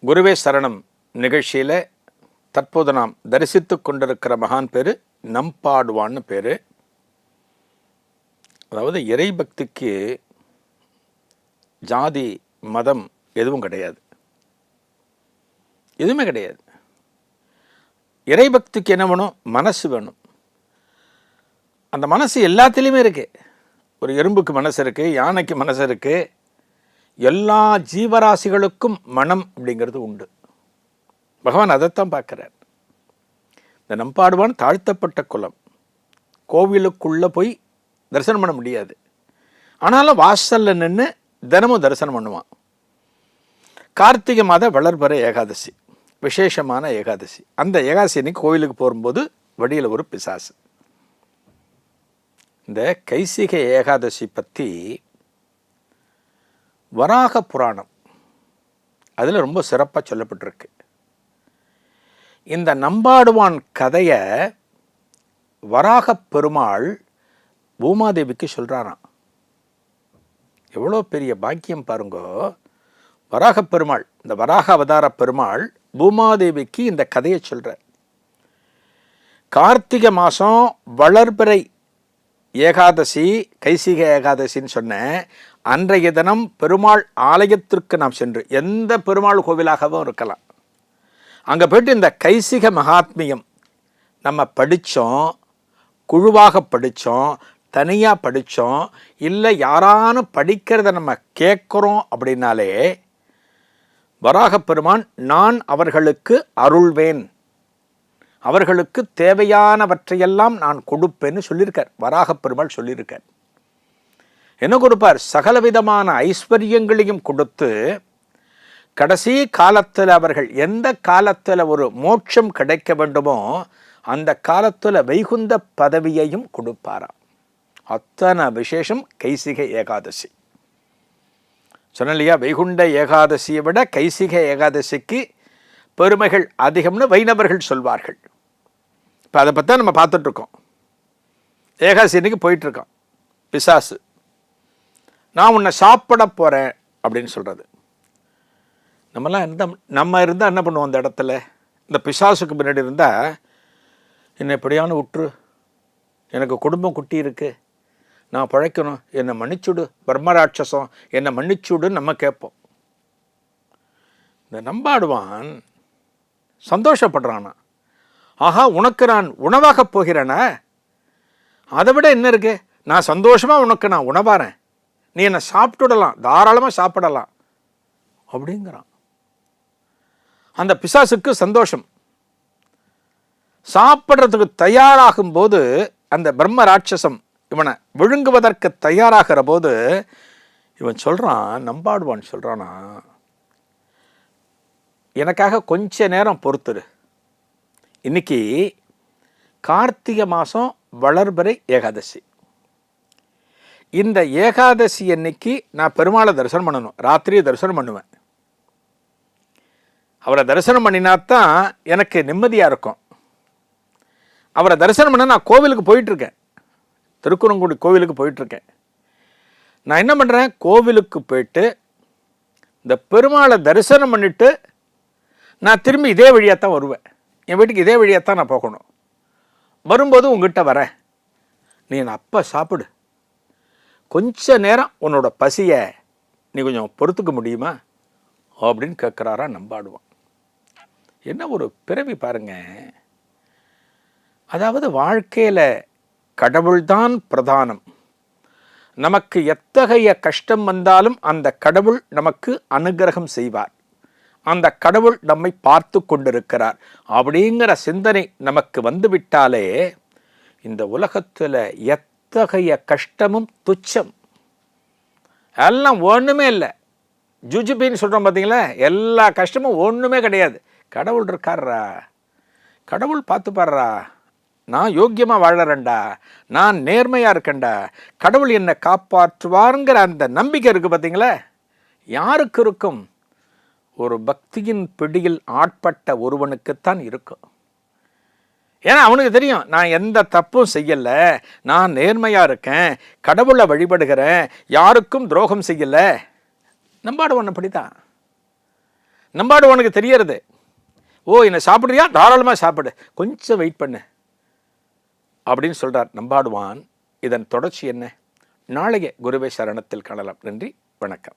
குருவே சரணம் நிகழ்ச்சியில் தற்போது நாம் தரிசித்து கொண்டிருக்கிற மகான் பேர் நம்பாடுவான்னு பேர். அதாவது இறை பக்திக்கு ஜாதி மதம் எதுவும் கிடையாது, எதுவுமே கிடையாது. இறை பக்திக்கு என்ன வேணும்? மனசு வேணும். அந்த மனசு எல்லாத்துலேயுமே இருக்குது. ஒரு எறும்புக்கு மனசு இருக்குது, யானைக்கு மனசு இருக்குது, எல்லா ஜீவராசிகளுக்கும் மனம் அப்படிங்கிறது உண்டு. பகவான் அதைத்தான் பார்க்குறார். இந்த நம்பாடுவான் தாழ்த்தப்பட்ட குலம், கோவிலுக்குள்ளே போய் தரிசனம் பண்ண முடியாது. ஆனாலும் வாசலில் நின்று தினமும் தரிசனம் பண்ணுவான். கார்த்திகை மாத வளர்பறை ஏகாதசி, விசேஷமான ஏகாதசி. அந்த ஏகாதசி அன்னைக்கு கோவிலுக்கு போகும்போது வழியில் ஒரு பிசாசு. இந்த கைசிகை ஏகாதசி பற்றி வராக புராணம் அதில் ரொம்ப சிறப்பாக சொல்லப்பட்டிருக்கு. இந்த நம்பாடுவான் கதையை வராக பெருமாள் பூமாதேவிக்கு சொல்கிறாராம். எவ்வளோ பெரிய பாக்கியம் பாருங்கோ! வராக பெருமாள், இந்த வராக அவதார பெருமாள் பூமாதேவிக்கு இந்த கதையை சொல்கிறார். கார்த்திகை மாதம் வளர்பிறை ஏகாதசி, கைசிகை ஏகாதசின்னு சொன்னேன். அன்றைய தினம் பெருமாள் ஆலயத்திற்கு நாம் சென்று, எந்த பெருமாள் கோவிலாகவும் இருக்கலாம், அங்கே போய்ட்டு இந்த கைசிக மகாத்மியம் நம்ம படித்தோம், குழுவாக படித்தோம், தனியாக படித்தோம், இல்லை யாரானு படிக்கிறத நம்ம கேட்குறோம் அப்படின்னாலே வராக பெருமான் நான் அவர்களுக்கு அருள்வேன், அவர்களுக்கு தேவையானவற்றையெல்லாம் நான் கொடுப்பேன்னு சொல்லியிருக்கார். வராக பெருமாள் சொல்லியிருக்கார். என்ன கொடுப்பார்? சகலவிதமான ஐஸ்வர்யங்களையும் கொடுத்து கடைசி காலத்தில் அவர்கள் எந்த காலத்தில் ஒரு மோட்சம் கிடைக்க வேண்டுமோ அந்த காலத்தில் வைகுந்த பதவியையும் கொடுப்பாராம். அத்தனை விசேஷம் கைசிகை ஏகாதசி. சொன்ன இல்லையா, வைகுண்ட ஏகாதசியை விட கைசிகை ஏகாதசிக்கு பெருமைகள் அதிகம்னு வைணவர்கள் சொல்வார்கள். இப்போ அதை பற்றி நம்ம பார்த்துட்ருக்கோம். ஏகாதசி அன்னைக்கு போயிட்டுருக்கோம். பிசாசு நான் உன்னை சாப்பிட போகிறேன் அப்படின்னு சொல்கிறது. நம்ம இருந்தால் என்ன பண்ணுவோம்? அந்த இடத்துல இந்த பிசாசுக்கு பின்னாடி இருந்தால் என்னை எப்படியான விட்டுரு, எனக்கு குடும்பம் குட்டி இருக்குது, நான் பிழைக்கணும், என்னை மன்னிச்சுடு, பிரம்மராட்சசம் என்னை மன்னிச்சுடுன்னு நம்ம கேட்போம். இந்த நம்பாடுவான் சந்தோஷப்படுறானா? ஆஹா, உனக்கு நான் உணவாக போகிறேனா? அதை விட என்ன இருக்கு? நான் சந்தோஷமாக உனக்கு நான் உணவாறேன், நீ என்னை சாப்பிட்டுடலாம், தாராளமாக சாப்பிடலாம் அப்படிங்கிறான். அந்த பிசாசுக்கு சந்தோஷம். சாப்பிட்றதுக்கு தயாராகும் போது அந்த பிரம்ம ராட்சசம் இவனை விழுங்குவதற்கு தயாராகிற போது இவன் சொல்கிறான், நம்பாடுவான் சொல்கிறானா, எனக்காக கொஞ்ச நேரம் பொறுத்துரு. இன்னைக்கு கார்த்திகை மாதம் வளர்பிறை ஏகாதசி. இந்த ஏகாதசி அன்னைக்கு நான் பெருமாளை தரிசனம் பண்ணணும், ராத்திரி தரிசனம் பண்ணுவேன். அவரை தரிசனம் பண்ணினாத்தான் எனக்கு நிம்மதியாக இருக்கும். அவரை தரிசனம் பண்ண நான் கோவிலுக்கு போயிட்டுருக்கேன், திருக்குறங்குடி கோவிலுக்கு போயிட்டுருக்கேன். நான் என்ன பண்ணுறேன்? கோவிலுக்கு போயிட்டு இந்த பெருமாளை தரிசனம் பண்ணிவிட்டு நான் திரும்பி இதே வழியாக தான் வருவேன். என் வீட்டுக்கு இதே வழியாக தான் நான் போகணும். வரும்போது உங்ககிட்ட வரேன், நீ என்னை அப்போ சாப்பிடு, கொஞ்ச நேரம் உன்னோட பசியை நீ கொஞ்சம் பொறுத்துக்க முடியுமா அப்படின்னு கேட்குறாரா நம்பாடுவான். என்ன ஒரு பிறவி பாருங்க! அதாவது வாழ்க்கையில் கடவுள்தான் பிரதானம். நமக்கு எத்தகைய கஷ்டம் வந்தாலும் அந்த கடவுள் நமக்கு அனுகிரகம் செய்வார், அந்த கடவுள் நம்மை பார்த்து கொண்டிருக்கிறார் அப்படிங்கிற சிந்தனை நமக்கு வந்துவிட்டாலே இந்த உலகத்தில் எத்தகைய கஷ்டமும் துச்சம், எல்லாம் ஒன்றுமே இல்லை. ஜுஜுபின்னு சொல்கிறோம் பார்த்தீங்களா, எல்லா கஷ்டமும் ஒன்றுமே கிடையாது. கடவுள் இருக்காரா, கடவுள் பார்த்துப்பாடுறா, நான் யோக்கியமாக வாழறேன்டா, நான் நேர்மையாக இருக்கேன்டா, கடவுள் என்னை காப்பாற்றுவாருங்கிற அந்த நம்பிக்கை இருக்குது பார்த்தீங்களா. யாருக்கு இருக்கும்? ஒரு பக்தியின் பிடியில் ஆட்பட்ட ஒருவனுக்குத்தான் இருக்கும். ஏன்னா அவனுக்கு தெரியும், நான் எந்த தப்பும் செய்யலை, நான் நேர்மையாக இருக்கேன், கடவுளை வழிபடுகிறேன், யாருக்கும் துரோகம் செய்யலை. நம்பாடுவான் அப்படித்தான். நம்பாடுவானுக்கு தெரியறது, ஓ என்னை சாப்பிட்றியா, தாராளமாக சாப்பிடு, கொஞ்சம் வெயிட் பண்ணு அப்படின்னு சொல்கிறார் நம்பாடுவான். இதன் தொடர்ச்சி என்ன? நாளைய குருவே சரணத்தில் காணலாம். நன்றி, வணக்கம்.